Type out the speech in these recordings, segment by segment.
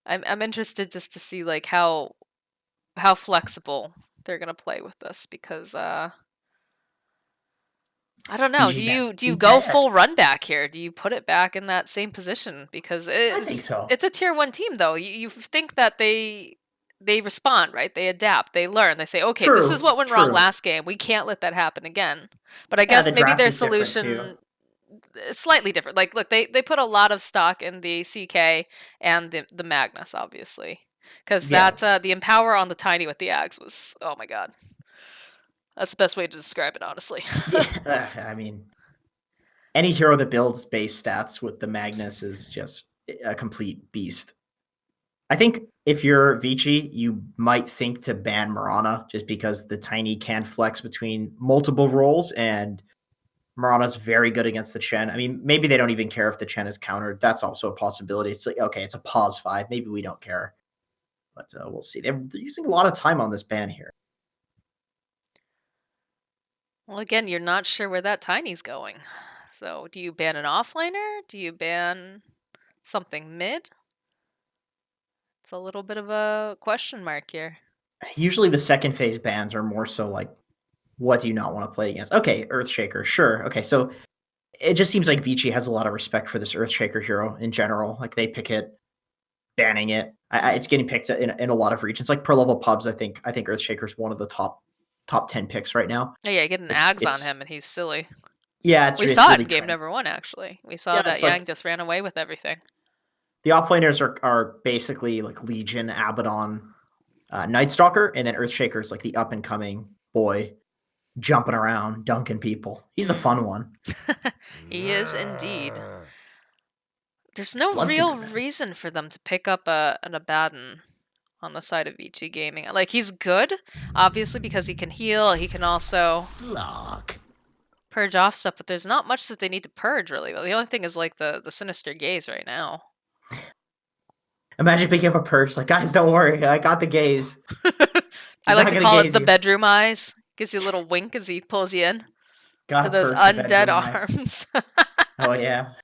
I'm interested just to see like how flexible they're gonna play with this because I don't know. Vici back. Do you go Yeah, full run back here? Do you put it back in that same position? Because I think so. it's a tier one team though. You think that they respond, right? They adapt, they learn, they say, okay, this is True, what went wrong true. last game. We can't let that happen again. But I Yeah, the guess maybe draft their is different too. solution is slightly different. Like, look, they put a lot of stock in the CK and the Magnus, obviously, because Yeah, that the Empower on the Tiny with the Ags was, oh my god, that's the best way to describe it, honestly. yeah. I mean, any hero that builds base stats with the Magnus is just a complete beast. I think if you're Vici, you might think to ban Mirana just because the Tiny can flex between multiple roles, and Mirana's very good against the Chen. I mean, maybe they don't even care if the Chen is countered. That's also a possibility. It's like, okay, it's a pause 5. Maybe we don't care. But we'll see. They're using a lot of time on this ban here. Well, again, you're not sure where that Tiny's going. So, do you ban an offlaner? Do you ban something mid? It's a little bit of a question mark here. Usually the second phase bans are more so like, what do you not want to play against? Okay, Earthshaker, sure. Okay, so it just seems like Vici has a lot of respect for this Earthshaker hero in general. Like they pick it, banning it. It's getting picked in a lot of regions. Like pro level pubs, I think Earthshaker's one of the top 10 picks right now. Oh, yeah, you get an It's Ags on it's him and he's silly. yeah, We it's saw it really in game trend. number one, actually. We saw Yeah, that it's Yang like just ran away with everything. the offlaners are basically like Legion, Abaddon, Night Stalker, and then Earthshaker's like the up and coming boy jumping around, dunking people. He's the fun one. He is indeed. There's no real Bloodseeker, man. reason for them to pick up an Abaddon on the side of Vici Gaming. Like, he's good, obviously, because he can heal. He can also Slog. purge off stuff, but there's not much that they need to purge, really. The only thing is, like, the Sinister Gaze right now. Imagine picking up a purse. Like, guys, don't worry. I got the gaze. I He's like not to gonna call it gaze the you. bedroom eyes. Gives you a little wink as he pulls you in Got to a those purse, the undead bedroom eyes. arms. Oh yeah.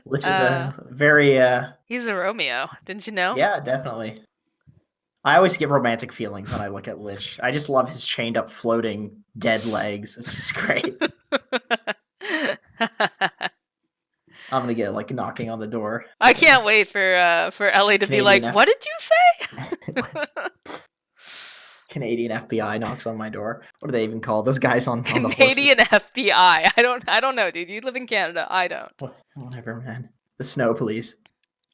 Which is uh, a very he's a Romeo, didn't you know? yeah, definitely. I always get romantic feelings when I look at Lich. I just love his chained up floating dead legs. It's just great. I'm gonna get like knocking on the door. I The can't wait for Ellie to be Canadian like, F "What did you say?" Canadian FBI knocks on my door. What do they even call those guys on the Canadian horses? FBI. I don't know, dude. You live in Canada. I don't. Whatever, man. The snow police.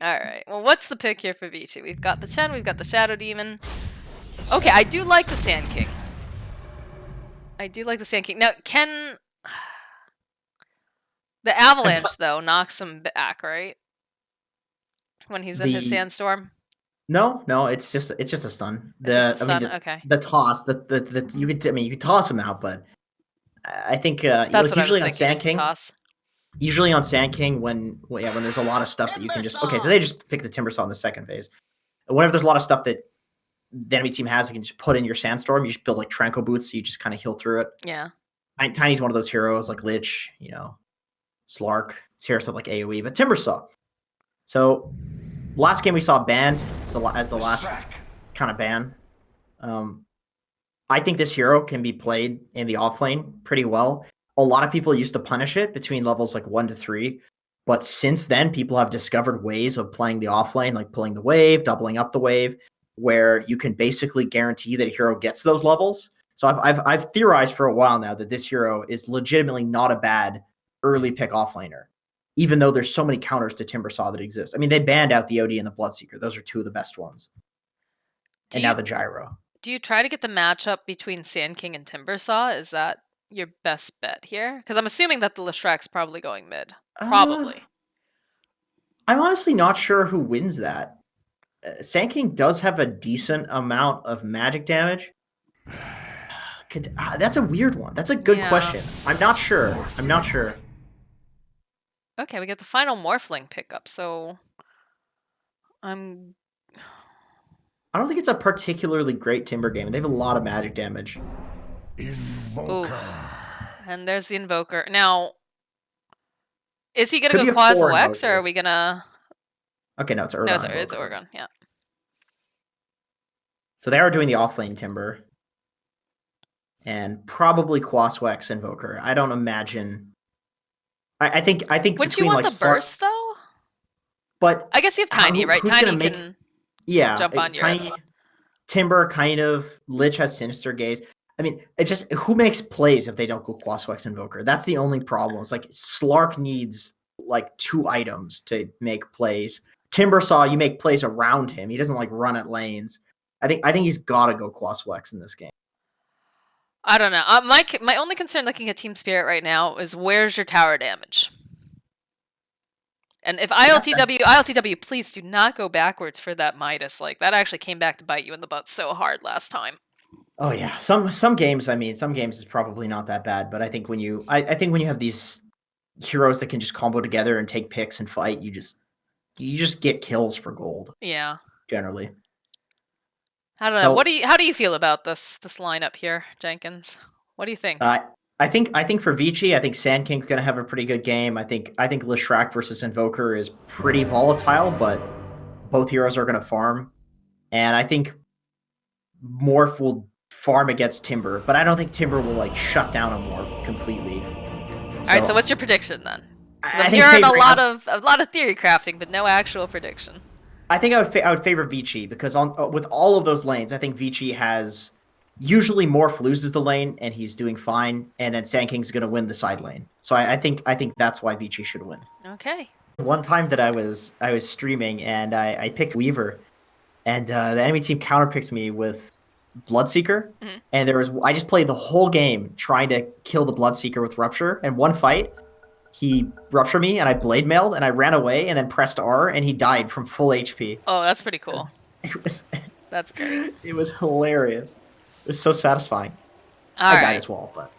All right. Well, what's the pick here for Vici? We've got the Chen. We've got the Shadow Demon. Okay, I do like the Sand King. I do like the Sand King. Now, can the Avalanche though knocks him back, right? When he's in his The sandstorm. no, it's just a stun. It's just the I mean stun. Okay, the toss, the you could I mean you could toss him out, but I think that's like what I was usually on thinking. Sand Is the King, toss. when yeah, when there's a lot of stuff that you can just okay, so Timber they just pick the Timber Saw in the second phase. Whenever there's a lot of stuff that the enemy team has, you can just put in your Sandstorm. You just build like Tranquil Boots, so you just kind of heal through it. Yeah. Tiny's one of those heroes like Lich, Slark. It's here stuff like AoE, but Timber Saw. So last game we saw banned as the last kind of ban. Um, I think this hero can be played in the off lane pretty well. A lot of people used to punish it between levels like 1 to 3, but since then, people have discovered ways of playing the off lane, like pulling the wave, doubling up the wave, where you can basically guarantee that a hero gets those levels. So I've theorized for a while now that this hero is legitimately not a bad early pick offlaner, even though there's so many counters to Timbersaw that exist. I mean, they banned out the OD and the Bloodseeker; those are two of the best ones, Do and now you the Gyro. do you try to get the matchup between Sand King and Timbersaw? Is that your best bet here? Because I'm assuming that the Leshrack's probably going mid. Uh, Probably. I'm honestly not sure who wins that. Sand King does have a decent amount of magic damage. That's a weird one. That's a good Yeah. question. I'm not sure. I'm not sure. Okay, we get the final Morphling pickup, so I'm. I don't think it's a particularly great Timber game. They have a lot of magic damage. Ooh. And there's the Invoker. Now, is he gonna Could go be a Quas 4 Wex, or are Invoker. we gonna Okay, no, it's No, Urgon it's Invoker. Oregon. Yeah. So they are doing the offlane Timber. And probably Quaswex Invoker. I don't imagine. I think Wouldn't you between want like the burst though? but I guess you have Tiny, right? who's gonna Tiny make? can Yeah, jump on Tiny Eurus. Timber kind of. Lich has Sinister Gaze. I mean, it just who makes plays if they don't go Quaswex Invoker? That's the only problem. It's like Slark needs like 2 items to make plays. Timbersaw, you make plays around him. He doesn't like run at lanes. I think he's got to go Quaswex in this game. I don't know. My only concern looking at Team Spirit right now is where's your tower damage? And if ILTW, please do not go backwards for that Midas. Like that actually came back to bite you in the butt so hard last time. Oh yeah, some games. I mean, some games is probably not that bad, but I think when you, I think when you have these heroes that can just combo together and take picks and fight, you just get kills for gold Yeah. generally. I don't know. So How do you feel about this lineup here, Jenkins? What do you think? I think for Vici, I think Sand King's gonna have a pretty good game. I think Leshrac versus Invoker is pretty volatile, but both heroes are gonna farm, and I think Morph will farm against Timber, but I don't think Timber will like shut down a Morph completely. All right, so what's your prediction then? Because I I'm think hearing a lot of theory crafting, but no actual prediction. I think I would favor Vici because with all of those lanes, I think Vici has usually Morph loses the lane and he's doing fine, and then Sand King's going to win the side lane. So I think that's why Vici should win. Okay. One time that I was streaming and I picked Weaver, and the enemy team counterpicked me with Bloodseeker, and I just played the whole game trying to kill the Bloodseeker with Rupture, and one fight he ruptured me and I blade mailed and I ran away and then pressed R and he died from full HP. Oh, that's pretty cool. That's great. It was hilarious. It was so satisfying. I died as well, but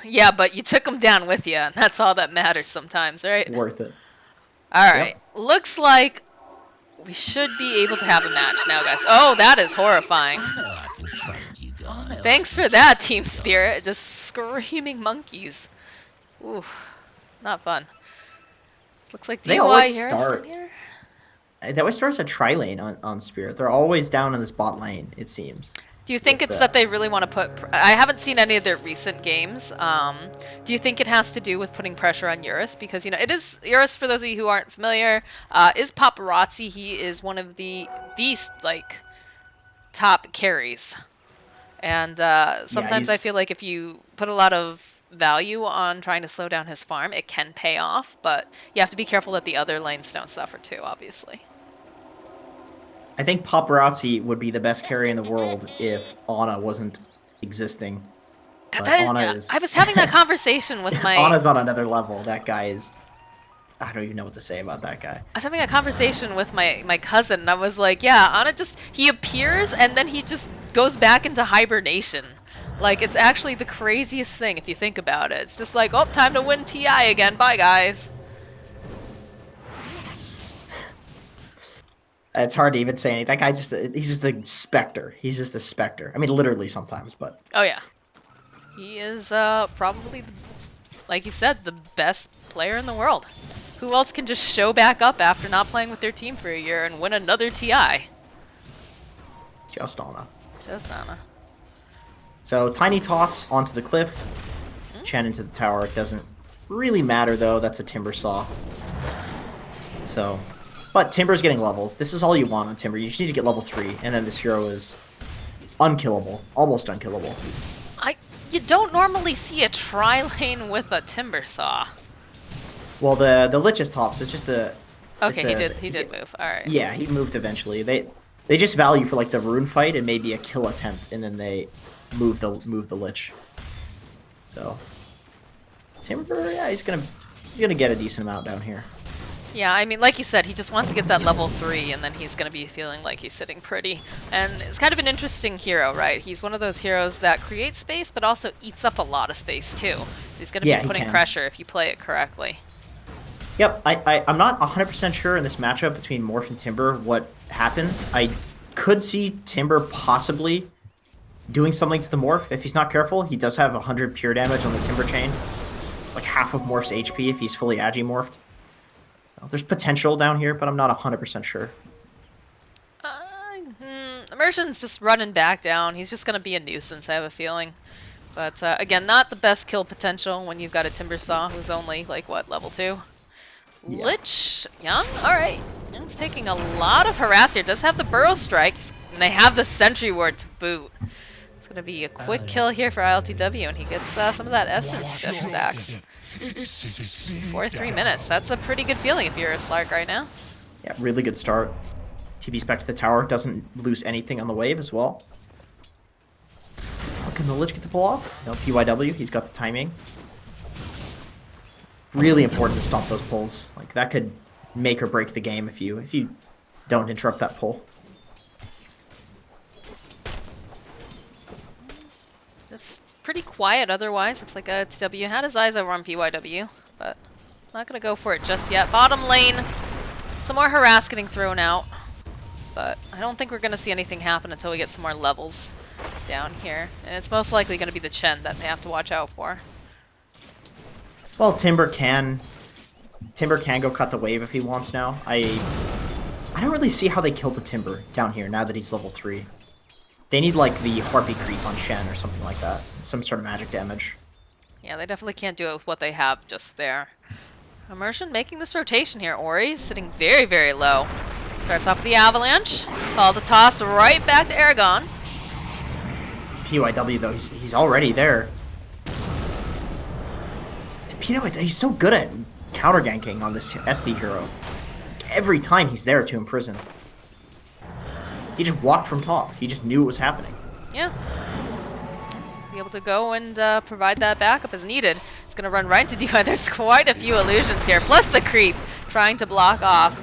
yeah, but you took him down with you, and that's all that matters sometimes, right? Worth it. All right. Yep. Looks like we should be able to have a match now, guys. Oh, that is horrifying. I can trust you guys. Thanks for that, Team Spirit. Just screaming monkeys. Ooh. Not fun. Looks like DY Harrison here. They always start a tri-lane on Spirit. They're always down in this bot lane, it seems. Do you think it's that they really want to put... I haven't seen any of their recent games. Do you think it has to do with putting pressure on Eurus? Because, you know, it is... Eurus, for those of you who aren't familiar, is Paparazzi. He is one of the like, top carries. And sometimes I feel like if you put a lot of value on trying to slow down his farm, it can pay off, but you have to be careful that the other lanes don't suffer too, obviously. I think Paparazzi would be the best carry in the world if Ana wasn't existing. I was having that conversation with my... Ana's on another level. That guy is... I don't even know what to say about that guy. I was having a conversation with my cousin, and I was like, yeah, Ana just... He appears, and then he just goes back into hibernation. Like, it's actually the craziest thing if you think about it. It's just like, oh, time to win TI again. Bye, guys. It's hard to even say anything. That guy's he's just a specter. He's just a specter. I mean, literally sometimes, but... Oh, yeah. He is probably, like you said, the best player in the world. Who else can just show back up after not playing with their team for a year and win another TI? Just Ana. Just Ana. So, tiny toss onto the cliff. Chen into the tower. It doesn't really matter, though. That's a Timber Saw. So, but Timber's getting levels. This is all you want on Timber. You just need to get level 3, and then this hero is unkillable. Almost unkillable. You don't normally see a tri-lane with a Timber Saw. Well, the Lich is top, so it's just a... Okay, he did move. All right. Yeah, he moved eventually. They just value for like the rune fight and maybe a kill attempt, and then they move the Lich. So Timber, yeah, he's gonna get a decent amount down here. Yeah, I mean, like you said, he just wants to get that level 3, and then he's going to be feeling like he's sitting pretty. And it's kind of an interesting hero, right? He's one of those heroes that creates space, but also eats up a lot of space, too. So he's going to be putting pressure if you play it correctly. Yep, I'm not 100% sure in this matchup between Morph and Timber what happens. I could see Timber possibly doing something to the Morph if he's not careful. He does have 100 pure damage on the Timber chain. It's like half of Morph's HP if he's fully Agi-morphed. There's potential down here, but I'm not 100% sure. Immersion's just running back down. He's just going to be a nuisance, I have a feeling. But again, not the best kill potential when you've got a Timber Saw who's only, like, what, level 2? Yeah. Lich, Young, alright. Young's taking a lot of harass here. Does have the Burrow Strike, and they have the Sentry Ward to boot. It's going to be a quick kill here for ILTW, and he gets some of that Essence Stuff stacks. For 3 minutes. That's a pretty good feeling if you're a Slark right now. Yeah, really good start. TB's back to the tower. Doesn't lose anything on the wave as well. How can the Lich get the pull off? No, PYW. He's got the timing. Really important to stop those pulls. Like, that could make or break the game if you don't interrupt that pull. Just pretty quiet otherwise. Looks like TW had his eyes over on PYW, but not going to go for it just yet. Bottom lane, some more harass getting thrown out, but I don't think we're going to see anything happen until we get some more levels down here. And it's most likely going to be the Chen that they have to watch out for. Well, Timber can go cut the wave if he wants now. I don't really see how they kill the Timber down here now that he's level 3. They need, like, the Harpy creep on Shen or something like that. Some sort of magic damage. Yeah, they definitely can't do it with what they have just there. Immersion making this rotation here. Ori sitting very, very low. Starts off with the Avalanche. Follow the toss right back to Aragon. PYW, though, he's already there. PYW, he's so good at counter ganking on this SD hero. Every time he's there to imprison. He just walked from top. He just knew it was happening. Yeah. Be able to go and provide that backup as needed. It's going to run right into DY. There's quite a few illusions here, plus the creep trying to block off.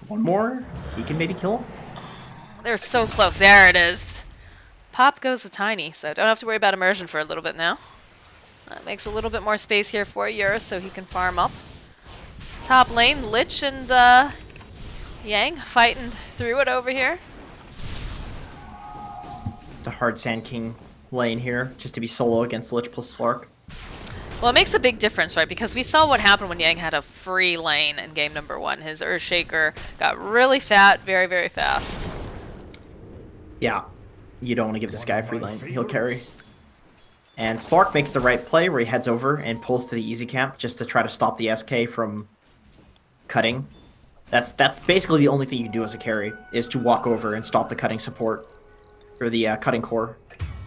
One more? He can maybe kill him? They're so close. There it is. Pop goes the Tiny, so don't have to worry about immersion for a little bit now. That makes a little bit more space here for Eurus so he can farm up. Top lane, Lich and Yang fighting through it over here. It's a hard Sand King lane here, just to be solo against Lich plus Slark. Well, it makes a big difference, right? Because we saw what happened when Yang had a free lane in game number 1. His Earthshaker got really fat very, very fast. Yeah, you don't want to give this guy a free lane. He'll carry. And Slark makes the right play where he heads over and pulls to the easy camp just to try to stop the SK from cutting. That's basically the only thing you can do as a carry, is to walk over and stop the cutting support, or the cutting core.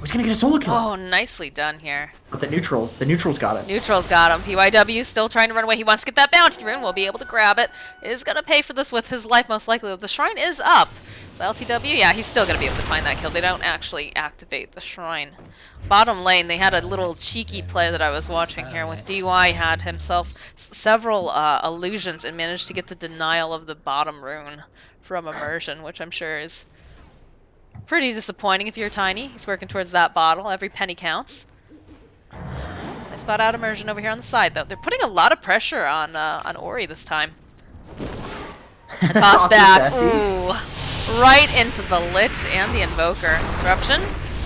He's gonna get a solo kill. Oh, nicely done here. But the neutrals got it. Neutrals got him. PYW still trying to run away. He wants to get that bounty rune. We'll be able to grab it. Is gonna pay for this with his life most likely. The shrine is up. So LTW, yeah, he's still gonna be able to find that kill. They don't actually activate the shrine. Bottom lane, they had a little cheeky play that I was watching here with DY had himself several illusions and managed to get the denial of the bottom rune from Immersion, which I'm sure is pretty disappointing if you're tiny. He's working towards that bottle. Every penny counts. They spot out Immersion over here on the side, though. They're putting a lot of pressure on Ori this time. Toss back. Ooh. Right into the Lich and the Invoker. Disruption.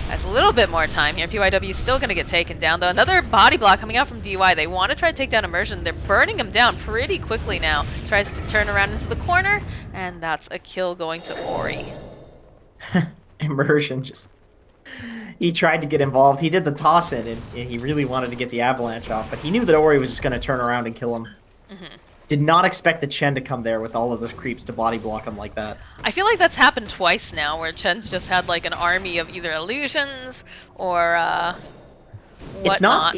Has a little bit more time here. PYW is still going to get taken down, though. Another body block coming out from DY. They want to try to take down Immersion. They're burning him down pretty quickly now. Tries to turn around into the corner, and that's a kill going to Ori. Immersion just... He tried to get involved. He did the toss in, and he really wanted to get the avalanche off, but he knew that Ori was just going to turn around and kill him. Did not expect the Chen to come there with all of those creeps to body block him like that. I feel like that's happened twice now, where Chen's just had like an army of either illusions or whatnot.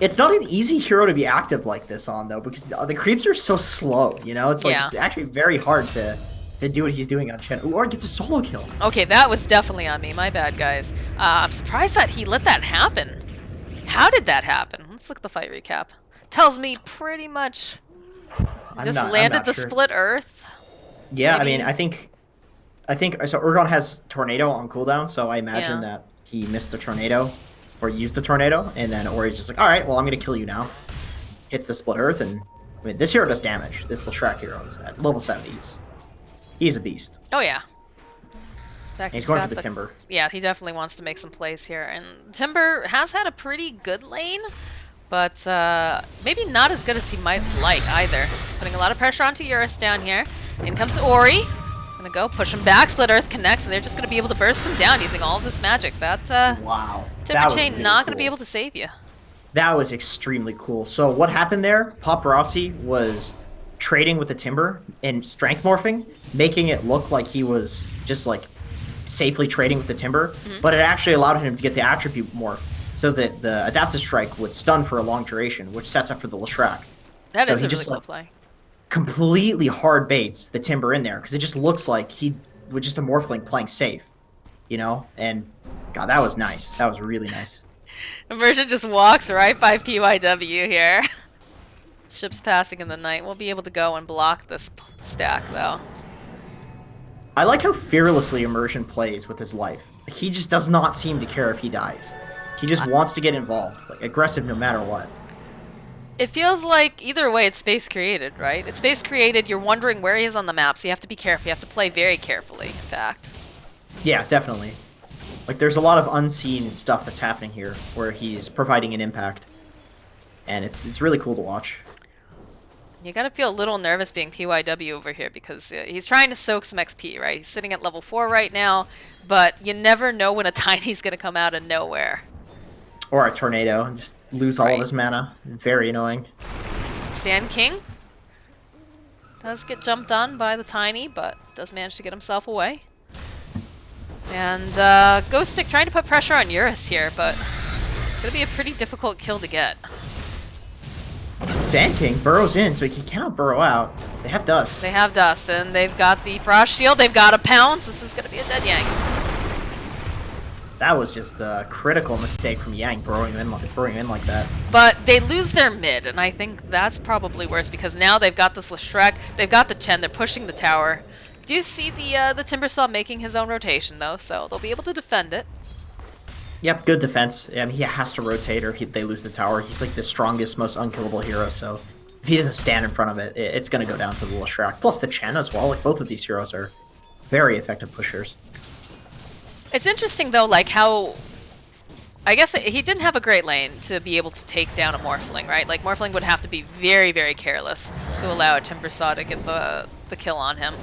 It's not an easy hero to be active like this on, though, because the creeps are so slow, you know? It's like it's actually very hard to do what he's doing on Chen. Ooh, Ori gets a solo kill. Okay, that was definitely on me. My bad, guys. I'm surprised that he let that happen. How did that happen? Let's look at the fight recap. Tells me pretty much... Just landed the sure. split earth. Yeah, maybe? I mean, I think so. Urgon has tornado on cooldown, so I imagine that he missed the tornado or used the tornado, and then Ori's just like, all right, well, I'm gonna kill you now. Hits the split earth, and I mean, this hero does damage. This Shrek hero is at level 70s. He's a beast. Oh yeah. And he's going for the Timber. Yeah, he definitely wants to make some plays here, and Timber has had a pretty good lane. But maybe not as good as he might like either. He's putting a lot of pressure onto Eurus down here. In comes Ori. He's gonna go push him back. Split Earth connects, and they're just gonna be able to burst him down using all of this magic. That Wow. Timber Chain really not gonna cool. be able to save you. That was extremely cool. So what happened there? Paparazzi was trading with the Timber and strength morphing, making it look like he was just like safely trading with the Timber, but it actually allowed him to get the attribute morph so that the adaptive strike would stun for a long duration, which sets up for the Leshrac. That So is he a really just, cool like, play. completely hard baits the Timber in there because it just looks like he was just a Morphling playing safe, you know? And God, that was nice. That was really nice. Immersion just walks right by PYW here. Ships passing in the night. We'll be able to go and block this stack, though. I like how fearlessly Immersion plays with his life. Like, he just does not seem to care if he dies. He just wants to get involved, like aggressive no matter what. It feels like either way it's space created, right? It's space created, you're wondering where he is on the map, so you have to be careful. You have to play very carefully, in fact. Yeah, definitely. Like, there's a lot of unseen stuff that's happening here where he's providing an impact. And it's really cool to watch. You gotta feel a little nervous being PYW over here because he's trying to soak some XP, right? He's sitting at level 4 right now, but you never know when a tiny's gonna come out of nowhere. Or a tornado and just lose all of his mana. Very annoying. Sand King does get jumped on by the tiny, but does manage to get himself away. And Ghost Stick trying to put pressure on Eurus here, but it's gonna be a pretty difficult kill to get. Sand King burrows in, so he cannot burrow out. They have dust. They have dust, and they've got the Frost Shield, they've got a Pounce. This is gonna be a dead Yang. That was just a critical mistake from Yang burrowing in like that. But they lose their mid, and I think that's probably worse because now they've got this Leshrac, they've got the Chen, they're pushing the tower. Do you see the Timbersaw making his own rotation though, so they'll be able to defend it. Yep, good defense. I mean, he has to rotate or they lose the tower. He's like the strongest, most unkillable hero, so if he doesn't stand in front of it, it's going to go down to the Leshrac. Plus the Chen as well. Like, both of these heroes are very effective pushers. It's interesting though, like how I guess he didn't have a great lane to be able to take down a Morphling, right? Like Morphling would have to be very, very careless to allow a Timbersaw to get the kill on him.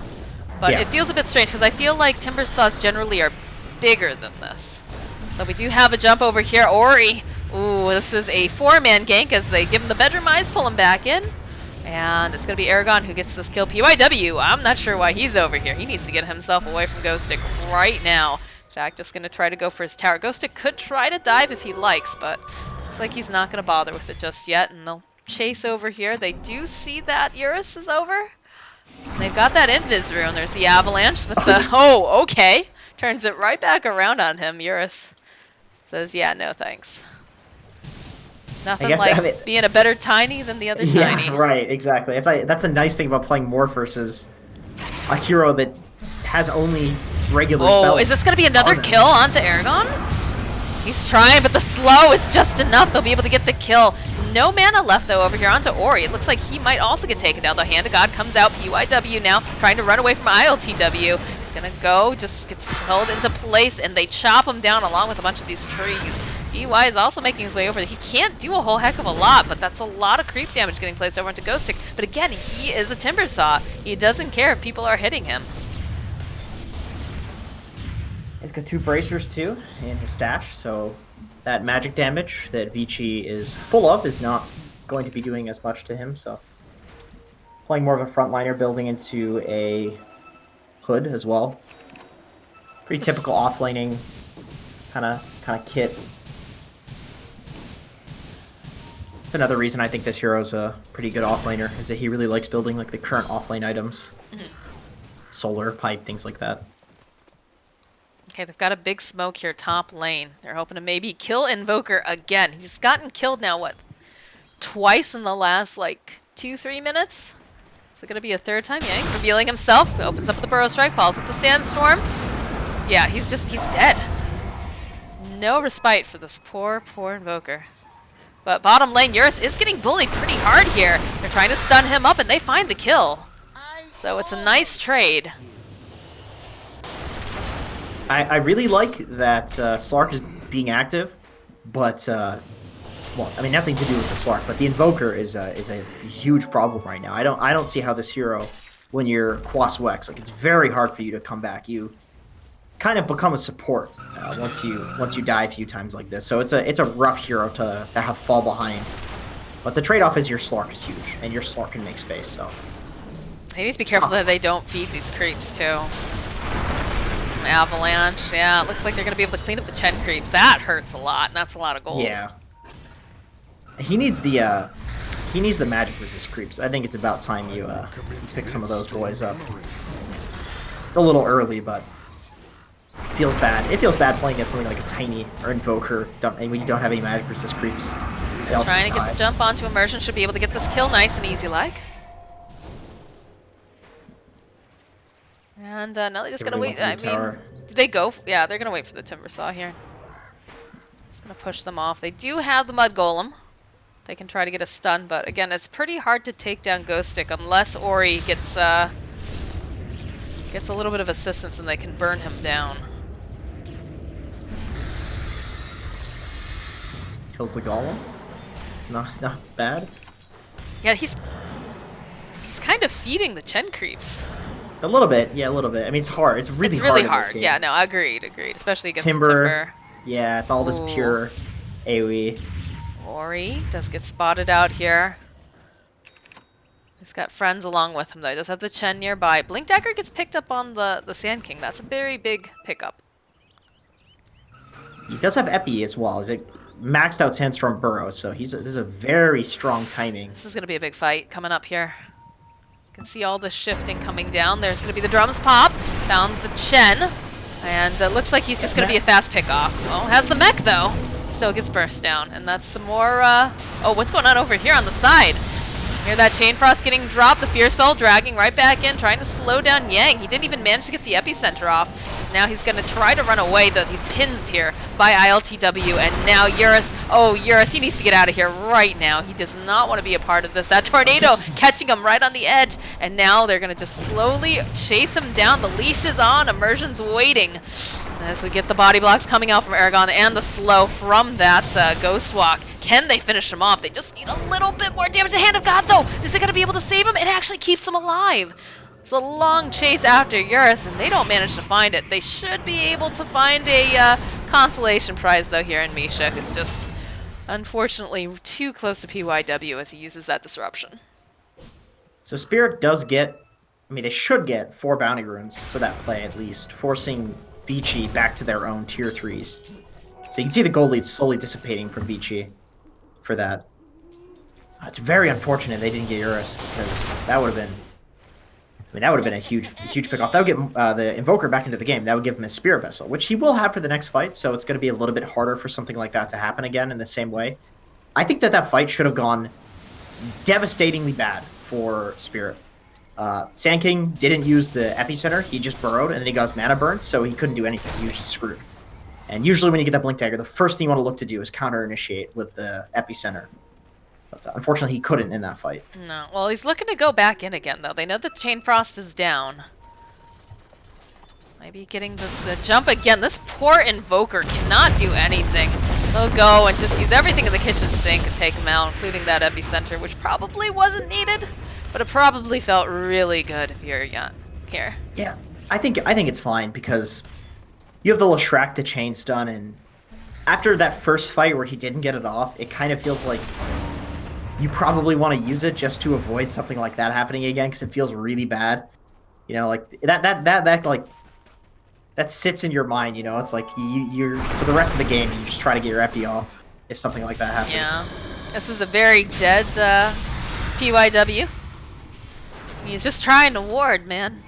But Yeah. it feels a bit strange because I feel like Timbersaws generally are bigger than this. But we do have a jump over here. Ori. Ooh, this is a 4-man gank as they give him the bedroom eyes, pull him back in. And it's going to be Aragon who gets this kill. PYW, I'm not sure why he's over here. He needs to get himself away from Ghost Stick right now. Jack just going to try to go for his tower. Ghost Stick could try to dive if he likes, but looks like he's not going to bother with it just yet. And they'll chase over here. They do see that Eurus is over. They've got that Invis rune. There's the Avalanche with the... Oh, okay. Turns it right back around on him. Eurus says, yeah, no thanks. Nothing like being a better tiny than the other tiny. Yeah, right, exactly. That's a nice thing about playing Morph versus a hero that has only regular spells. Oh, is this going to be another kill onto Aragon? He's trying, but the slow is just enough. They'll be able to get the kill. No mana left, though, over here onto Ori. It looks like he might also get taken down. The Hand of God comes out. PYW now trying to run away from ILTW. He's going to go, just gets held into place, and they chop him down along with a bunch of these trees. DY is also making his way over. He can't do a whole heck of a lot, but that's a lot of creep damage getting placed over into Ghost Stick. But again, he is a Timbersaw. He doesn't care if people are hitting him. He's got 2 bracers, too, in his stash, so that magic damage that Vici is full of is not going to be doing as much to him, so playing more of a frontliner, building into a hood as well. Pretty typical offlaning kind of kit. It's another reason I think this hero's a pretty good offlaner, is that he really likes building like the current offlane items. Solar, pipe, things like that. Okay, they've got a big smoke here, top lane. They're hoping to maybe kill Invoker again. He's gotten killed now, what, twice in the last, like, 2-3 minutes? Is it going to be a third time? Yang revealing himself, opens up with the Burrow Strike, falls with the Sandstorm. Yeah, he's dead. No respite for this poor Invoker. But bottom lane, Eurus is getting bullied pretty hard here. They're trying to stun him up, and they find the kill. So it's a nice trade. I really like that Slark is being active, but well, I mean, nothing to do with the Slark, but the Invoker is a huge problem right now. I don't see how this hero, when you're Quas Wex, like it's very hard for you to come back. You kind of become a support once you die a few times like this. So it's a rough hero to have fall behind. But the trade-off is your Slark is huge, and your Slark can make space. So He needs to be careful that they don't feed these creeps too. Avalanche, yeah, it looks like they're gonna be able to clean up the Chen creeps. That hurts a lot, and that's a lot of gold. yeah, he needs the magic resist creeps. I think it's about time you pick some of those boys up. It's a little early, but it feels bad. It feels bad playing against something like a Tiny or Invoker, and when you don't have any magic resist creeps. Trying to get the jump onto Immersion, should be able to get this kill nice and easy like. And now they're just gonna wait. I mean, did they go? Yeah, they're gonna wait for the Timber Saw here. Just gonna push them off. They do have the Mud Golem. They can try to get a stun, but again, it's pretty hard to take down Ghost Stick unless Ori gets a little bit of assistance and they can burn him down. Kills the Golem. Not bad. Yeah, he's kind of feeding the Chen creeps. A little bit, yeah, a little bit. I mean, it's hard. It's really hard. It's really hard. Yeah, no, agreed. Especially against Timber. Yeah, it's all this pure AoE. Ori does get spotted out here. He's got friends along with him, though. He does have the Chen nearby. Blink Dagger gets picked up on the Sand King. That's a very big pickup. He does have Epi as well. Is it maxed out Sandstorm Burrow? So this is a very strong timing. This is going to be a big fight coming up here. You can see all the shifting coming down. There's going to be the drums pop. Found the Chen. And it looks like he's just going to be a fast pick-off. Well, has the mech, though. Still gets burst down. And that's some more... Oh, what's going on over here on the side? Hear that Chain Frost getting dropped. The Fear Spell dragging right back in, trying to slow down Yang. He didn't even manage to get the Epicenter off. Because now he's going to try to run away, though. He's pinned here by ILTW. And now Eurus... Oh, Eurus, he needs to get out of here right now. He does not want to be a part of this. That Tornado catching him right on the edge. And now they're going to just slowly chase him down. The leash is on. Immersion's waiting. As we get the body blocks coming out from Aragon and the slow from that Ghost Walk. Can they finish him off? They just need a little bit more damage. The Hand of God, though, is it going to be able to save him? It actually keeps him alive. It's a long chase after Eurus, and they don't manage to find it. They should be able to find a consolation prize, though, here in Misha, who's just, unfortunately, too close to PYW as he uses that disruption. So Spirit does get, I mean, they should get 4 bounty runes for that play, at least, forcing Vici back to their own tier 3s. So you can see the gold lead slowly dissipating from Vici for that. It's very unfortunate they didn't get Eurus, because that would have been... I mean, that would have been a huge pick-off. That would get the Invoker back into the game. That would give him a Spirit Vessel, which he will have for the next fight, so it's going to be a little bit harder for something like that to happen again in the same way. I think that fight should have gone devastatingly bad for Spirit. Sand King didn't use the Epicenter. He just burrowed, and then he got his mana burned, so he couldn't do anything. He was just screwed. And usually when you get that Blink Dagger, the first thing you want to look to do is counter-initiate with the Epicenter. But unfortunately, he couldn't in that fight. No. Well, he's looking to go back in again, though. They know that Chain Frost is down. Maybe getting this jump again. This poor Invoker cannot do anything. They'll go and just use everything in the kitchen sink and take him out, including that Epicenter, which probably wasn't needed. But it probably felt really good if you're young here. Yeah, I think it's fine because you have the Leshrac to chain stun, and after that first fight where he didn't get it off, it kind of feels like you probably want to use it just to avoid something like that happening again because it feels really bad. You know, like that sits in your mind. You know, it's like you're for the rest of the game you just try to get your epi off if something like that happens. Yeah, this is a very dead PYW. He's just trying to ward, man.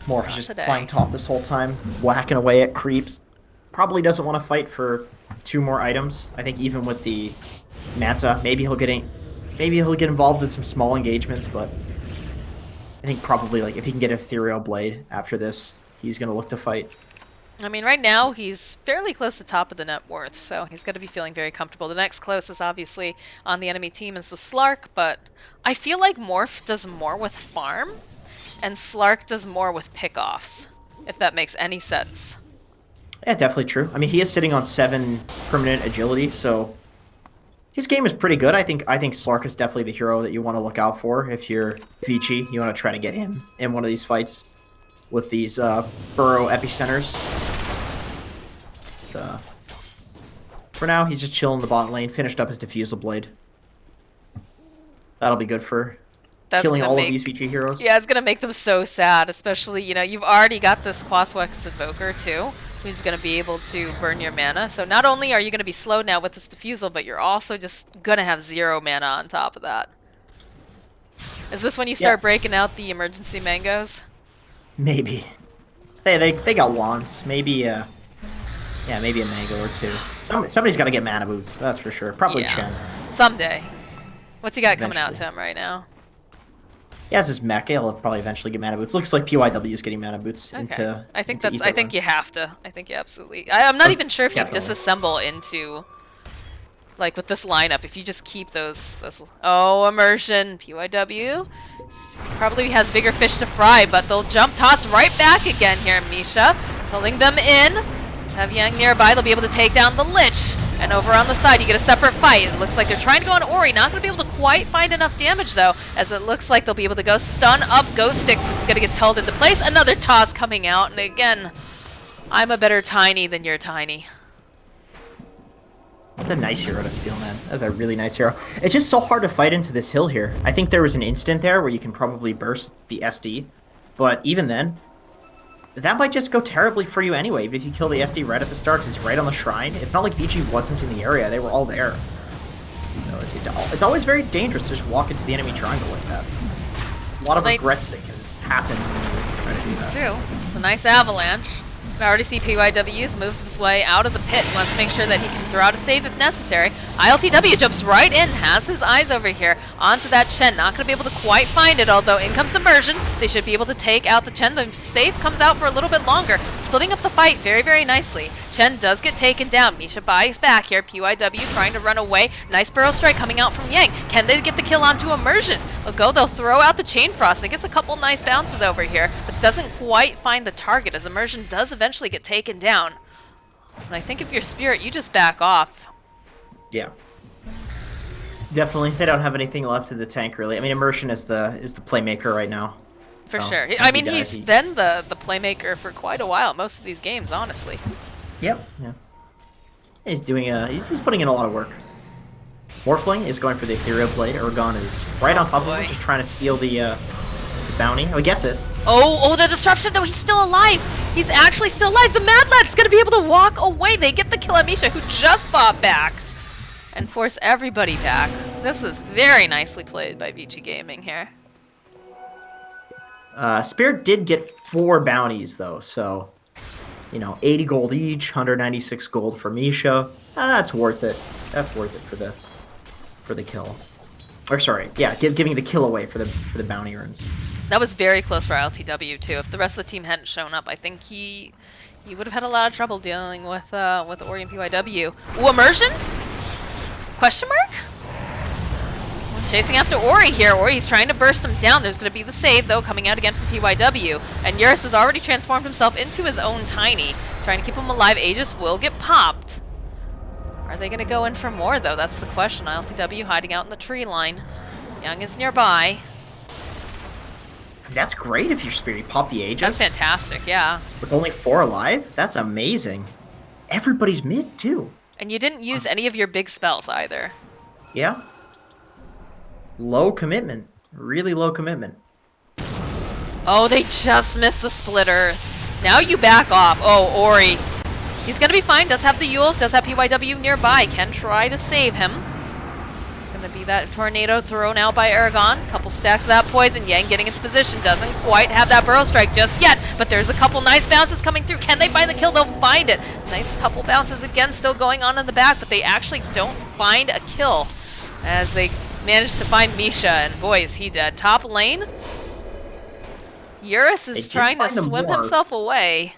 Morph is just playing top this whole time, whacking away at creeps. Probably doesn't want to fight for 2 more items. I think even with the Manta, maybe he'll get involved in some small engagements, but I think probably like if he can get Ethereal Blade after this, he's gonna look to fight. I mean, right now, he's fairly close to top of the net worth, so he's going to be feeling very comfortable. The next closest, obviously, on the enemy team is the Slark, but I feel like Morph does more with farm, and Slark does more with pickoffs, if that makes any sense. Yeah, definitely true. I mean, he is sitting on 7 permanent agility, so his game is pretty good. I think Slark is definitely the hero that you want to look out for if you're Vici. You want to try to get him in one of these fights with these burrow epicenters. But, for now, he's just chilling in the bot lane, finished up his Diffusal Blade. That'll be good for killing all of these Vici heroes. Yeah, it's gonna make them so sad, especially, you know, you've already got this Quaswex Invoker too, who's gonna be able to burn your mana. So not only are you gonna be slowed now with this Diffusal, but you're also just gonna have 0 mana on top of that. Is this when you start breaking out the emergency mangoes? Maybe. They got wands. Maybe yeah, maybe a mango or two. Somebody's got to get mana boots. That's for sure. Probably Chen. Someday. What's he got coming out to him right now? He has his mech. He'll probably eventually get mana boots. Looks like PYW is getting mana boots into. I think you have to. I think you absolutely. I'm not even sure if you disassemble into. Like with this lineup, if you just keep those immersion, PYW, probably has bigger fish to fry, but they'll jump toss right back again here, Misha, pulling them in. Let's have Yang nearby, they'll be able to take down the Lich, and over on the side you get a separate fight. It looks like they're trying to go on Ori, not going to be able to quite find enough damage though, as it looks like they'll be able to go stun up Ghost Stick. It's going to get held into place, another toss coming out, and again, I'm a better Tiny than you're Tiny. That's a nice hero to steal, man. That's a really nice hero. It's just so hard to fight into this hill here. I think there was an instant there where you can probably burst the SD, but even then, that might just go terribly for you anyway if you kill the SD right at the start, because it's right on the shrine. It's not like Vici wasn't in the area. They were all there. So it's always very dangerous to just walk into the enemy triangle like that. There's a lot of regrets that can happen when you try to do that. It's true. It's a nice avalanche. I already see PYW's moved his way out of the pit. He wants to make sure that he can throw out a save if necessary. ILTW jumps right in, has his eyes over here onto that Chen. Not going to be able to quite find it, although in comes Immersion. They should be able to take out the Chen. The save comes out for a little bit longer, splitting up the fight very, very nicely. Chen does get taken down. Misha buys back here. PYW trying to run away. Nice barrel strike coming out from Yang. Can they get the kill onto Immersion? They'll throw out the Chain Frost. It gets a couple nice bounces over here, but doesn't quite find the target as Immersion does eventually get taken down. And I think if you're Spirit, you just back off. Yeah. Definitely. They don't have anything left in the tank, really. I mean, Immersion is the playmaker right now. For sure. I mean, he's been the playmaker for quite a while, most of these games, honestly. Yep. Yeah. He's doing he's putting in a lot of work. Morphling is going for the Ethereal Blade. Urgon is right on top of him, just trying to steal the bounty. Oh, he gets it. Oh, the disruption, though. He's still alive. He's actually still alive. The Mad Lad's going to be able to walk away. They get the kill on Misha, who just fought back, and force everybody back. This is very nicely played by Vici Gaming here. Spirit did get 4 bounties, though, so, 80 gold each, 196 gold for Misha. That's worth it. That's worth it for the kill. Or sorry, yeah, giving the kill away for the bounty runes. That was very close for LTW too. If the rest of the team hadn't shown up, I think he would have had a lot of trouble dealing with Ori and PYW. Ooh, Immersion? Question mark? Chasing after Ori here. Ori's trying to burst him down. There's going to be the save, though, coming out again from PYW. And Eurus has already transformed himself into his own Tiny. Trying to keep him alive. Aegis will get popped. Are they going to go in for more, though? That's the question. ILTW hiding out in the tree line. Young is nearby. That's great if you're Spirit. You pop the Aegis. That's fantastic, yeah. With only 4 alive? That's amazing. Everybody's mid, too. And you didn't use any of your big spells, either. Yeah. Low commitment. Really low commitment. Oh, they just missed the Split Earth. Now you back off. Oh, Ori. He's going to be fine. Does have the Yules. Does have PYW nearby. Can try to save him. It's going to be that tornado thrown out by Aragon. Couple stacks of that poison. Yang getting into position. Doesn't quite have that Burrow Strike just yet. But there's a couple nice bounces coming through. Can they find the kill? They'll find it. Nice couple bounces again still going on in the back. But they actually don't find a kill. As they managed to find Misha, and boy, is he dead. Top lane, Eurus is trying to swim himself away.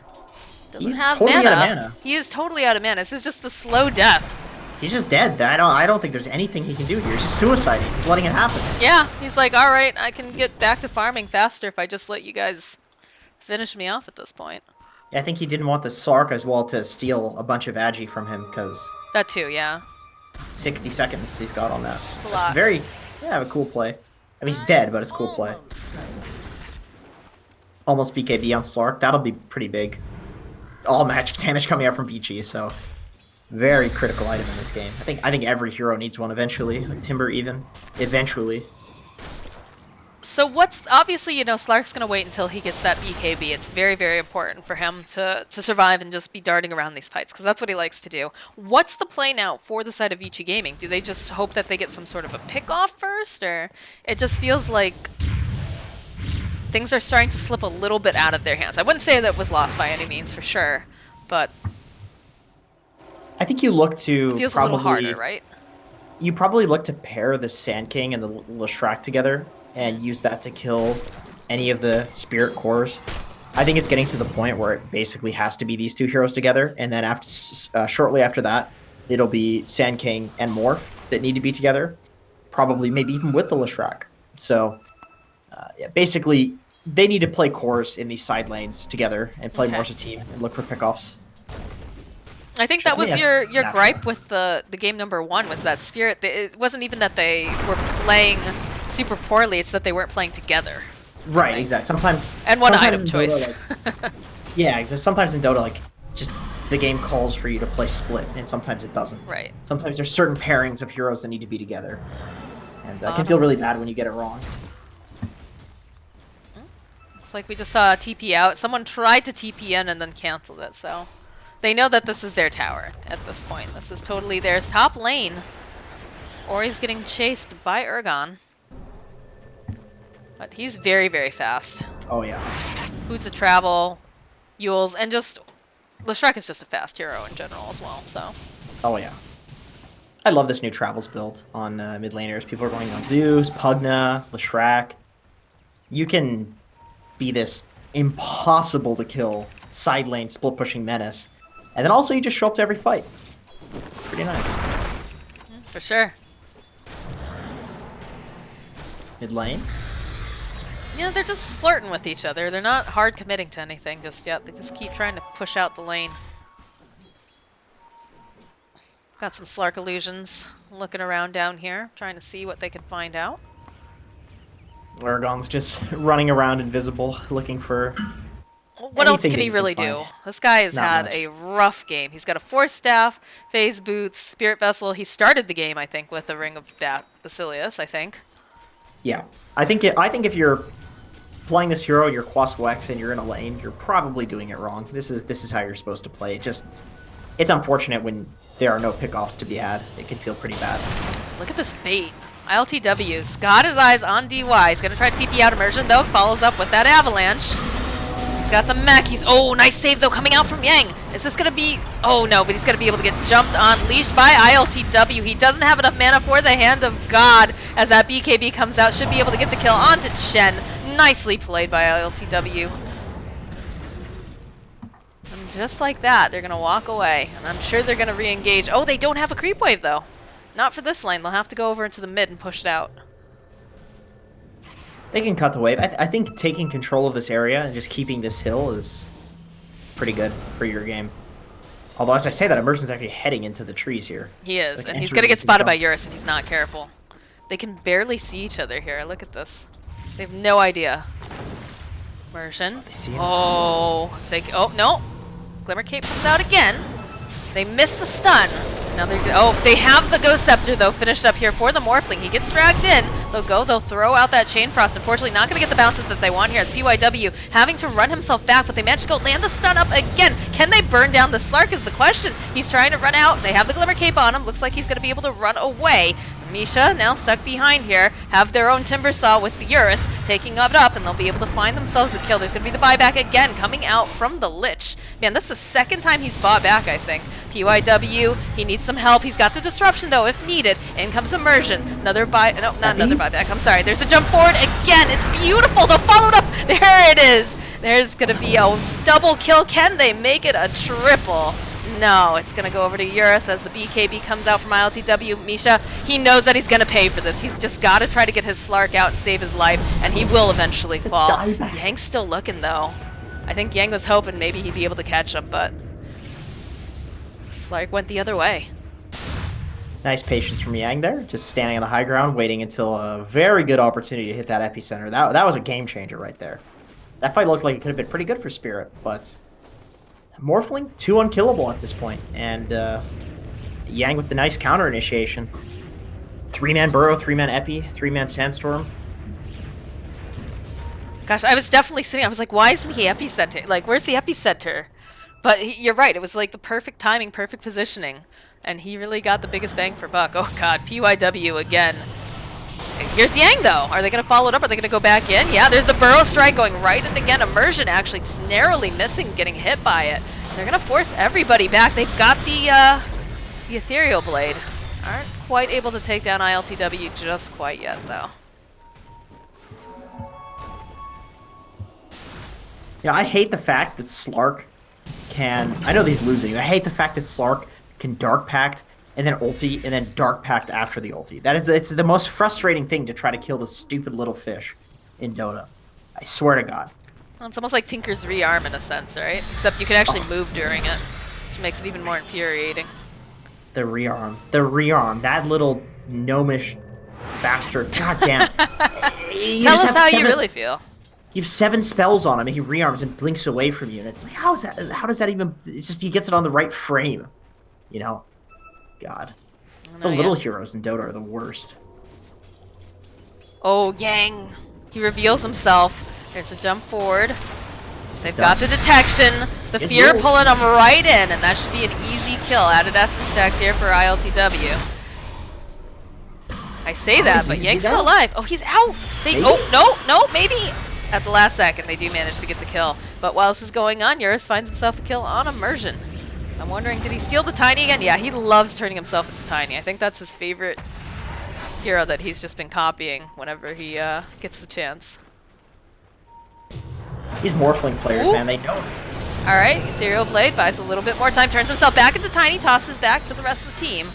Doesn't have totally mana. Out of mana. He is totally out of mana. This is just a slow death. He's just dead. I don't think there's anything he can do here. He's just suiciding. He's letting it happen. Yeah, he's like, all right, I can get back to farming faster if I just let you guys finish me off at this point. I think he didn't want the Slark as well to steal a bunch of Agi from him, because That too, yeah. 60 seconds he's got on that. It's a That's lot. very, yeah, a cool play. I mean, he's dead, but it's a cool play. Almost BKB on Slark. That'll be pretty big. All magic damage coming out from Vici, so very critical item in this game. I think every hero needs one eventually. Like Timber even. Eventually. So what's obviously, you know, Slark's gonna wait until he gets that BKB. It's very, very important for him to survive and just be darting around these fights, because that's what he likes to do. What's the play now for the side of Vici Gaming? Do they just hope that they get some sort of a pick off first, or it just feels like things are starting to slip a little bit out of their hands? I wouldn't say that was lost by any means, for sure, but I think you look to it feels probably, a little harder, right? You probably look to pair the Sand King and the Leshrac together and use that to kill any of the spirit cores. I think it's getting to the point where it basically has to be these two heroes together, and then after shortly after that, it'll be Sand King and Morph that need to be together, probably maybe even with the Leshrac. So yeah, basically, they need to play cores in these side lanes together and play more as a team and look for pickoffs. I think that was your gripe with the game number 1, was that Spirit. It wasn't even that they were playing super poorly, it's that they weren't playing together. Right, exactly. Sometimes... And one sometimes item choice. Dota, like, yeah, exactly. Sometimes in Dota, like, just the game calls for you to play split, and sometimes it doesn't. Right. Sometimes there's certain pairings of heroes that need to be together. And it can feel really bad when you get it wrong. Looks like we just saw a TP out. Someone tried to TP in and then canceled it, so... They know that this is their tower at this point. This is totally theirs. Top lane. Ori's getting chased by Urgon. But he's very, very fast. Oh, yeah. Boots of Travel, Yules, and just... Leshrac is just a fast hero in general as well, so... Oh, yeah. I love this new Travels build on mid laners. People are going on Zeus, Pugna, Leshrac. You can be this impossible to kill side lane split pushing menace. And then also you just show up to every fight. Pretty nice. For sure. Mid lane. Yeah, they're just flirting with each other. They're not hard committing to anything just yet. They just keep trying to push out the lane. Got some Slark illusions looking around down here, trying to see what they can find out. Urgon's just running around invisible, looking for... What else can he really do? This guy has had a rough game. He's got a Force Staff, Phase Boots, Spirit Vessel. He started the game, I think, with a Ring of Basilius, I think. Yeah. I think if you're playing this hero, you're Quaswex, and you're in a lane, you're probably doing it wrong. This is how you're supposed to play. It's unfortunate when there are no pickoffs to be had. It can feel pretty bad. Look at this bait. ILTW's got his eyes on DY. He's going to try to TP out Immersion, though. Follows up with that Avalanche. He's got the mech. Oh, nice save, though, coming out from Yang. Is this going to be... Oh, no, but he's going to be able to get jumped on, leashed by ILTW. He doesn't have enough mana for the Hand of God as that BKB comes out. Should be able to get the kill onto Chen. Nicely played by ILTW. And just like that, they're going to walk away. And I'm sure they're going to re-engage. Oh, they don't have a creep wave, though. Not for this lane. They'll have to go over into the mid and push it out. They can cut the wave. I think taking control of this area and just keeping this hill is pretty good for your game. Although, as I say that, Immersion's actually heading into the trees here. He is, like, and he's going to get spotted by Eurus if he's not careful. They can barely see each other here. Look at this. They have no idea. Immersion. Oh, no. Glimmer Cape comes out again. They miss the stun. Now they have the Ghost Scepter, though, finished up here for the Morphling. He gets dragged in. They'll throw out that Chain Frost. Unfortunately, not going to get the bounces that they want here as PYW having to run himself back, but they managed to go land the stun up again. Can they burn down the Slark is the question. He's trying to run out. They have the Glimmer Cape on him. Looks like he's going to be able to run away. Misha, now stuck behind here, have their own Timber Saw with the Eurus, taking it up, and they'll be able to find themselves a kill. There's going to be the buyback again, coming out from the Lich. Man, that's the second time he's bought back, I think. PYW, he needs some help. He's got the Disruption, though, if needed. In comes Immersion. Another buyback. I'm sorry. There's a jump forward again. It's beautiful. They'll follow it up. There it is. There's going to be a double kill. Can they make it a triple? No, it's going to go over to Eurus as the BKB comes out from ILTW. Misha, he knows that he's going to pay for this. He's just got to try to get his Slark out and save his life, and he will eventually fall. Yang's still looking, though. I think Yang was hoping maybe he'd be able to catch him, but Slark went the other way. Nice patience from Yang there, just standing on the high ground, waiting until a very good opportunity to hit that epicenter. That was a game changer right there. That fight looked like it could have been pretty good for Spirit, but Morphling, 2 unkillable at this point, and Yang with the nice counter initiation. 3-man Burrow, 3-man Epi, 3-man Sandstorm. Gosh, I was definitely sitting, I was like, why isn't he epicenter? Like, where's the epicenter? But you're right, it was like the perfect timing, perfect positioning. And he really got the biggest bang for buck. Oh god, PYW again. Here's Yang though. Are they going to follow it up? Are they going to go back in? Yeah, there's the Burrow Strike going right in again. Immersion actually just narrowly missing, getting hit by it. They're going to force everybody back. They've got the Ethereal Blade. Aren't quite able to take down ILTW just quite yet though. Yeah, I hate the fact that Slark can... I know that he's losing. I hate the fact that Slark can Dark Pact and then ulti and then Dark Pact after the ulti. It's the most frustrating thing to try to kill the stupid little fish in Dota. I swear to God. Well, it's almost like Tinker's rearm in a sense, right? Except you can actually move during it, which makes it even more infuriating. The rearm. The rearm. That little gnomish bastard. God damn. Tell us how you really feel. You have 7 spells on him, and he rearms and blinks away from you, and it's like, how does that even... It's just, he gets it on the right frame. You know? God. The little heroes in Dota are the worst. Oh, Yang. He reveals himself. There's a jump forward. They've got the detection. The fear pulling him right in, and that should be an easy kill. Added essence stacks here for ILTW. I say that, but Yang's still alive. Oh, he's out! No, maybe! At the last second, they do manage to get the kill. But while this is going on, Eurus finds himself a kill on Immersion. I'm wondering, did he steal the Tiny again? Yeah, he loves turning himself into Tiny. I think that's his favorite hero that he's just been copying whenever he gets the chance. These Morphling players, man, they know it. Alright, Ethereal Blade buys a little bit more time, turns himself back into Tiny, tosses back to the rest of the team.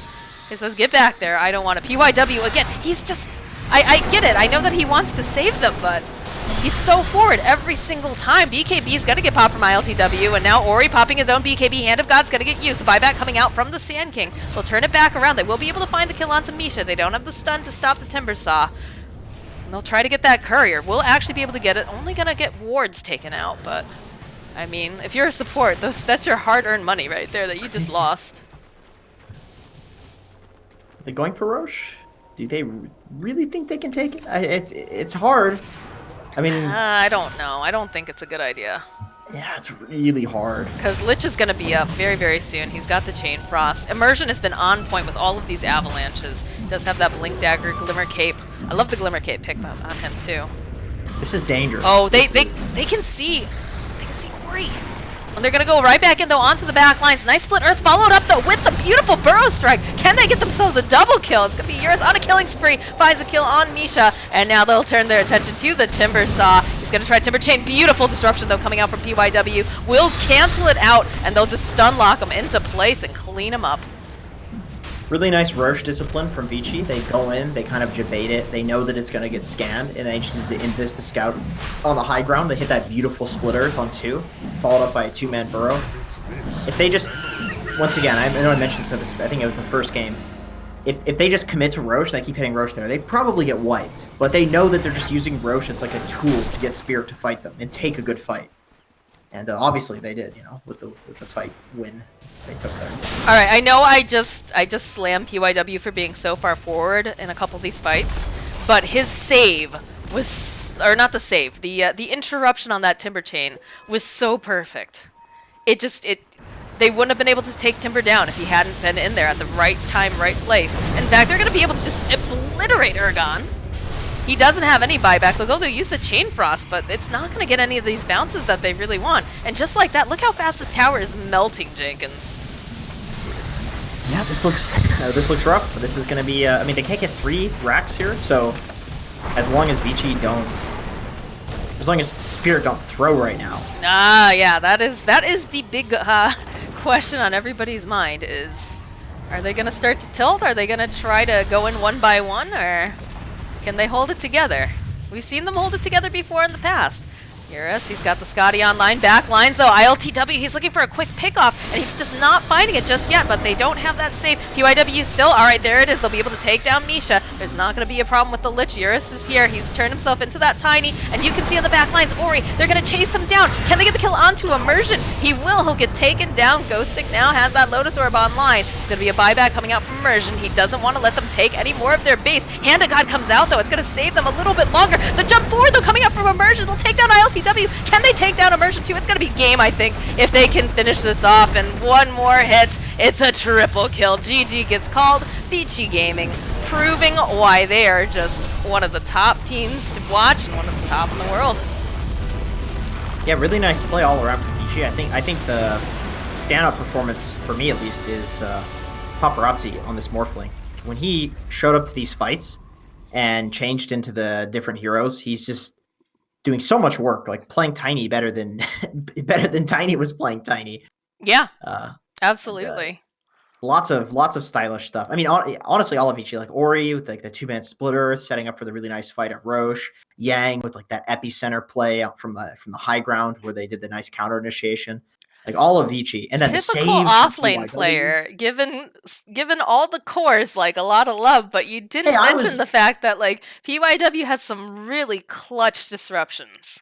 He says, get back there, I don't want to. PYW, again, he's just... I get it, I know that he wants to save them, but... He's so forward every single time. BKB's gonna get popped from ILTW, and now Ori popping his own BKB. Hand of God's gonna get used. The buyback coming out from the Sand King. They'll turn it back around. They will be able to find the kill onto Misha. They don't have the stun to stop the Timber Saw. And they'll try to get that courier. We'll actually be able to get it. Only gonna get wards taken out, but... I mean, if you're a support, that's your hard-earned money right there that you just lost. They're going for Roche? Do they really think they can take it? It's hard. I mean... I don't know. I don't think it's a good idea. Yeah, it's really hard. Because Lich is going to be up very, very soon. He's got the Chain Frost. Immersion has been on point with all of these avalanches. Does have that Blink Dagger, Glimmer Cape. I love the Glimmer Cape pick on him, too. This is dangerous. Oh, they can see... They can see Ori. And they're going to go right back in, though, onto the back lines. Nice Split Earth followed up, though, with the beautiful Burrow Strike. Can they get themselves a double kill? It's going to be Eurus on a killing spree. Finds a kill on Misha. And now they'll turn their attention to the Timber Saw. He's going to try Timber Chain. Beautiful disruption, though, coming out from PYW. Will cancel it out, and they'll just stun lock him into place and clean him up. Really nice Roche discipline from Vici. They go in, they kind of debate it. They know that it's going to get scanned, and they just use the Invis to scout on the high ground. They hit that beautiful Split Earth on 2, followed up by a 2-man Burrow. If they just, once again, I know I mentioned this, I think it was the first game. If they just commit to Roche and they keep hitting Roche there, they probably get wiped. But they know that they're just using Roche as like a tool to get Spirit to fight them and take a good fight. And obviously they did, you know, with the fight win they took there. All right, I know I just slammed PYW for being so far forward in a couple of these fights, but his save was, or not the save, the interruption on that Timber Chain was so perfect. They wouldn't have been able to take Timber down if he hadn't been in there at the right time, right place. In fact, they're going to be able to just obliterate Urgon. He doesn't have any buyback. They'll use the Chain Frost, but it's not going to get any of these bounces that they really want. And just like that, look how fast this tower is melting, Jenkins. Yeah, this looks rough. This is going to be, I mean, they can't get 3 racks here, so as long as Vici don't, as long as Spirit don't throw right now. Ah, yeah, that is the big question on everybody's mind is, are they going to start to tilt? Are they going to try to go in one by one, or... Can they hold it together? We've seen them hold it together before in the past. Eurus, he's got the Scotty online. Back lines though. ILTW, he's looking for a quick pickoff, and he's just not finding it just yet, but they don't have that save. PYW still, alright, there it is. They'll be able to take down Misha. There's not going to be a problem with the Lich. Eurus is here. He's turned himself into that Tiny, and you can see on the back lines, Ori, they're going to chase him down. Can they get the kill onto Immersion? He will. He'll get taken down. Ghostic now has that Lotus Orb online. It's going to be a buyback coming out from Immersion. He doesn't want to let them take any more of their base. Hand of God comes out, though. It's going to save them a little bit longer. The jump forward, though, coming up from Immersion. They'll take down ILTW. Can they take down Immersion too? It's going to be game, I think, if they can finish this off. And one more hit. It's a triple kill. GG gets called. Vici Gaming proving why they are just one of the top teams to watch and one of the top in the world. Yeah, really nice play all around from Vici. I think the standout performance, for me at least, is Paparazzi on this Morphling. When he showed up to these fights and changed into the different heroes, he's just doing so much work, like playing Tiny better than Tiny was playing Tiny. Yeah, absolutely. Lots of stylish stuff. I mean, honestly, all of Vici, like Ori with like the 2-man splitter, setting up for the really nice fight at Roche. Yang with like that epicenter play out from the high ground where they did the nice counter initiation. Like all of Vici, and then typical the offlane player, given all the cores, like a lot of love, but you didn't mention the fact that like PYW has some really clutch disruptions.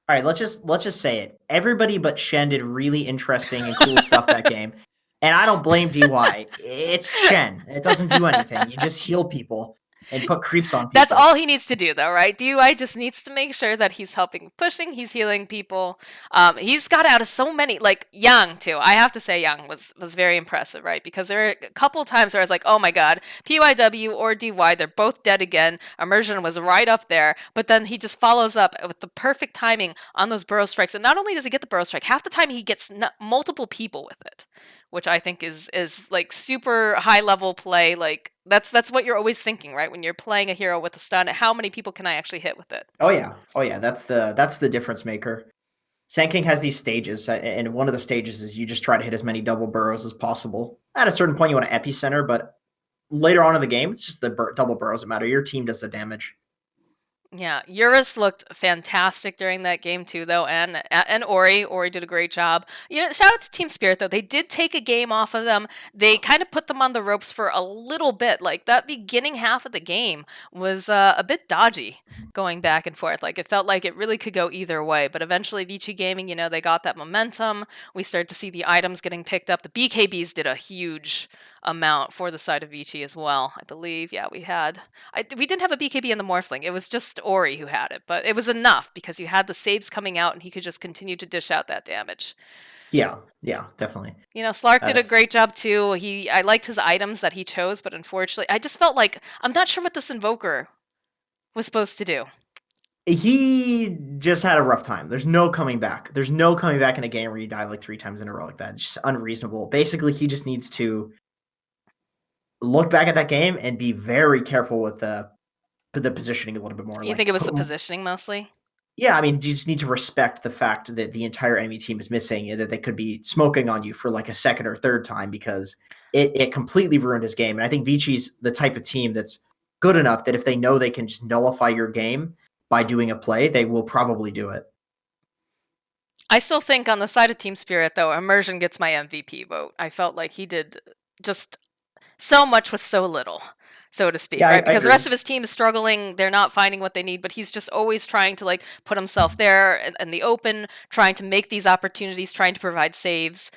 All right, let's just say it. Everybody but Shen did really interesting and cool stuff that game. And I don't blame DY. It's Shen. It doesn't do anything. You just heal people and put creeps on people. That's all he needs to do, though, right? DY just needs to make sure that he's helping pushing, he's healing people. He's got out of so many, like Yang, too. I have to say Yang was very impressive, right? Because there are a couple times where I was like, oh my god, PYW or DY, they're both dead again. Immersion was right up there, but then he just follows up with the perfect timing on those burrow strikes. And not only does he get the burrow strike, half the time he gets multiple people with it, which I think is like super high level play. Like that's what you're always thinking, right? When you're playing a hero with a stun, how many people can I actually hit with it? Oh yeah. That's the difference maker. Sand King has these stages, and one of the stages is you just try to hit as many double burrows as possible. At a certain point, you want an epicenter, but later on in the game, it's just the double burrows that matter. Your team does the damage. Yeah, Eurus looked fantastic during that game too, though, and Ori did a great job. You know, shout out to Team Spirit though; they did take a game off of them. They kind of put them on the ropes for a little bit. Like that beginning half of the game was a bit dodgy, going back and forth. Like it felt like it really could go either way. But eventually, Vici Gaming, you know, they got that momentum. We started to see the items getting picked up. The BKBs did a huge amount for the side of Vici as well, I believe. Yeah, we didn't have a BKB in the Morphling. It was just Ori who had it, but it was enough because you had the saves coming out and he could just continue to dish out that damage. Yeah, definitely. You know, Slark did a great job too. I liked his items that he chose, but unfortunately, I just felt like I'm not sure what this Invoker was supposed to do. He just had a rough time. There's no coming back. There's no coming back in a game where you die like 3 times in a row like that. It's just unreasonable. Basically, he just needs to look back at that game and be very careful with the positioning a little bit more. You think it was the positioning mostly? Yeah, I mean, you just need to respect the fact that the entire enemy team is missing and that they could be smoking on you for like a second or third time because it completely ruined his game. And I think Vici's the type of team that's good enough that if they know they can just nullify your game by doing a play, they will probably do it. I still think on the side of Team Spirit, though, Immersion gets my MVP vote. I felt like he did just so much with so little, so to speak, right? Because the rest of his team is struggling. They're not finding what they need, but he's just always trying to like put himself there in the open, trying to make these opportunities, trying to provide saves.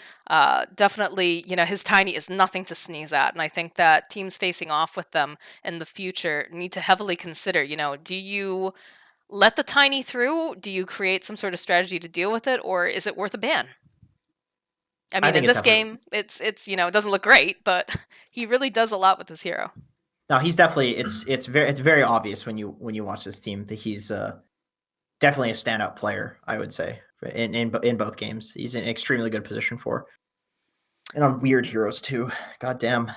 Definitely, you know, his Tiny is nothing to sneeze at. And I think that teams facing off with them in the future need to heavily consider, you know, do you let the Tiny through? Do you create some sort of strategy to deal with it? Or is it worth a ban? I mean, in this game, it's you know, it doesn't look great, but he really does a lot with this hero. No, he's definitely it's very obvious when you watch this team that he's definitely a standout player. I would say in both games, he's in an extremely good position for, and on weird heroes too. God damn.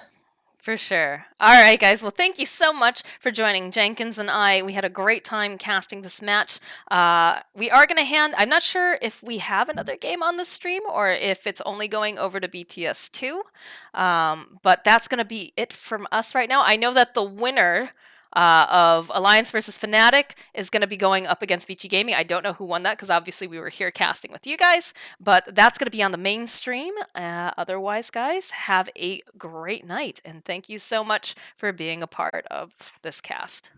For sure. All right, guys. Well, thank you so much for joining Jenkins and I. We had a great time casting this match. We are going to I'm not sure if we have another game on the stream or if it's only going over to BTS2. But that's going to be it from us right now. I know that the winner of Alliance versus Fnatic is going to be going up against Vici Gaming. I don't know who won that because obviously we were here casting with you guys, but that's going to be on the main stream. Otherwise, guys, have a great night, and thank you so much for being a part of this cast.